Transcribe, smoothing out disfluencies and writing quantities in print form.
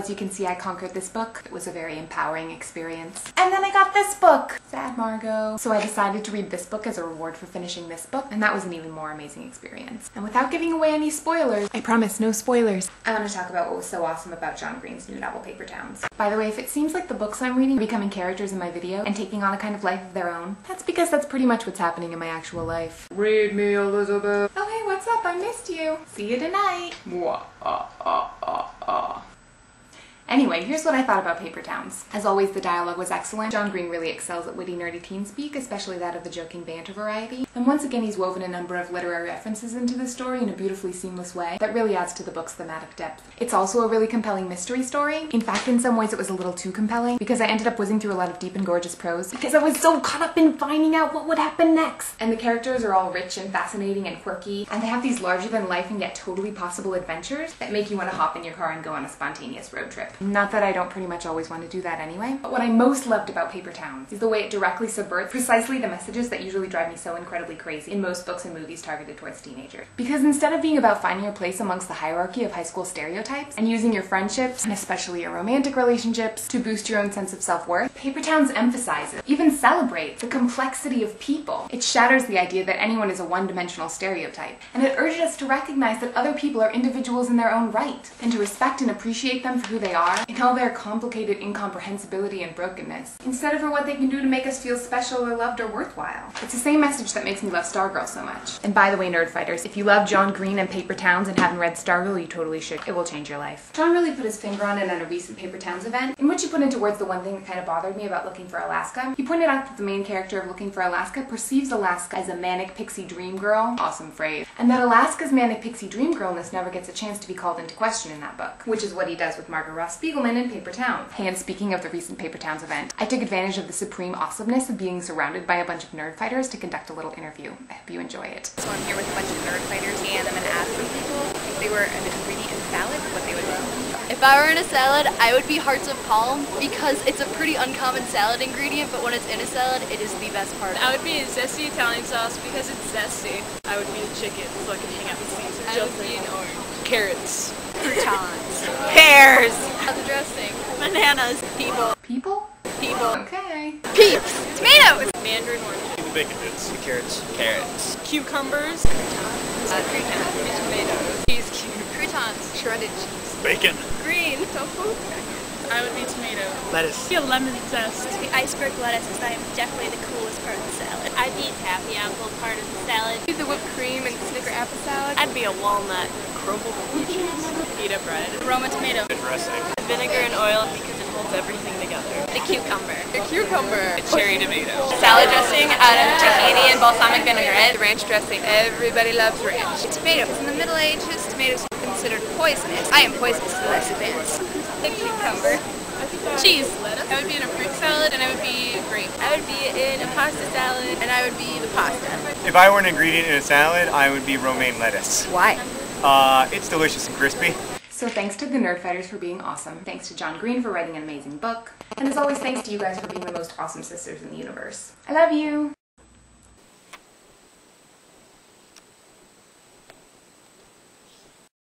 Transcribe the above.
as you can see, I conquered this book. It was a very empowering experience. And then I got this book! Sad Margot. So I decided to read this book as a reward for finishing this book, and that was an even more amazing experience. And without giving away any spoilers, I promise no spoilers, I want to talk about what was so awesome about John Green's new novel, Paper Towns. By the way, if it seems like the books I'm reading are becoming characters in my video and taking on a kind of life of their own, that's because that's pretty much what's happening in my actual life. Read me, Elizabeth. Oh hey, what's up? I missed you. See you tonight. Anyway, here's what I thought about Paper Towns. As always, the dialogue was excellent. John Green really excels at witty, nerdy teen speak, especially that of the joking banter variety. And once again, he's woven a number of literary references into the story in a beautifully seamless way that really adds to the book's thematic depth. It's also a really compelling mystery story. In fact, in some ways it was a little too compelling because I ended up whizzing through a lot of deep and gorgeous prose because I was so caught up in finding out what would happen next. And the characters are all rich and fascinating and quirky, and they have these larger-than-life and yet totally possible adventures that make you want to hop in your car and go on a spontaneous road trip. Not that I don't pretty much always want to do that anyway, but what I most loved about Paper Towns is the way it directly subverts precisely the messages that usually drive me so incredibly crazy in most books and movies targeted towards teenagers. Because instead of being about finding your place amongst the hierarchy of high school stereotypes and using your friendships, and especially your romantic relationships, to boost your own sense of self-worth, Paper Towns emphasizes, even celebrates, the complexity of people. It shatters the idea that anyone is a one-dimensional stereotype, and it urges us to recognize that other people are individuals in their own right, and to respect and appreciate them for who they are, and all their complicated incomprehensibility and brokenness, instead of for what they can do to make us feel special or loved or worthwhile. It's the same message that makes me love Stargirl so much. And by the way, nerdfighters, if you love John Green and Paper Towns and haven't read Stargirl, you totally should. It will change your life. John really put his finger on it at a recent Paper Towns event, in which he put into words the one thing that kind of bothered me about Looking for Alaska. He pointed out that the main character of Looking for Alaska perceives Alaska as a manic pixie dream girl, awesome phrase, and that Alaska's manic pixie dream girlness never gets a chance to be called into question in that book, which is what he does with Margot Ross Spiegelman in Paper Towns. Hey, and speaking of the recent Paper Towns event, I took advantage of the supreme awesomeness of being surrounded by a bunch of nerdfighters to conduct a little interview. I hope you enjoy it. So I'm here with a bunch of nerdfighters, and I'm going to ask some people if they were an ingredient in salad, what they would be. If I were in a salad, I would be hearts of palm because it's a pretty uncommon salad ingredient, but when it's in a salad, it is the best part. I would be a zesty Italian sauce because it's zesty. I would be a chicken so I can hang out with Caesar. I would be an orange. Carrots. Croutons. Pears. The dressing. Bananas. People. People? People. Okay. Peeps. Tomatoes. Mandarin orange. The bacon bits. The carrots. Carrots. Cucumbers. Croutons. Tomatoes. Cheese cube. Croutons. Shredded cheese. Bacon. Green. Tofu. I would be tomato. Lettuce. Be a lemon zest. The iceberg lettuce because I am definitely the coolest part of the salad. I'd be a taffy apple part of the salad. The whipped cream and Snicker apple salad. I'd be a walnut. Crumbled blue cheese. Pita bread. Roma tomato. The dressing. Vinegar and oil because it holds everything together. The cucumber. The cucumber. Cherry tomato. Salad dressing out of tahini and balsamic vinaigrette. The ranch dressing. Everybody loves ranch. Tomatoes. In the Middle Ages, tomatoes were considered poisonous. I am poisonous to the less advanced. The cucumber. Cheese. I would be in a fruit salad and I would be grape. I would be in a pasta salad and I would be the pasta. If I were an ingredient in a salad, I would be romaine lettuce. Why? It's delicious and crispy. So thanks to the nerdfighters for being awesome, thanks to John Green for writing an amazing book, and as always, thanks to you guys for being the most awesome sisters in the universe. I love you!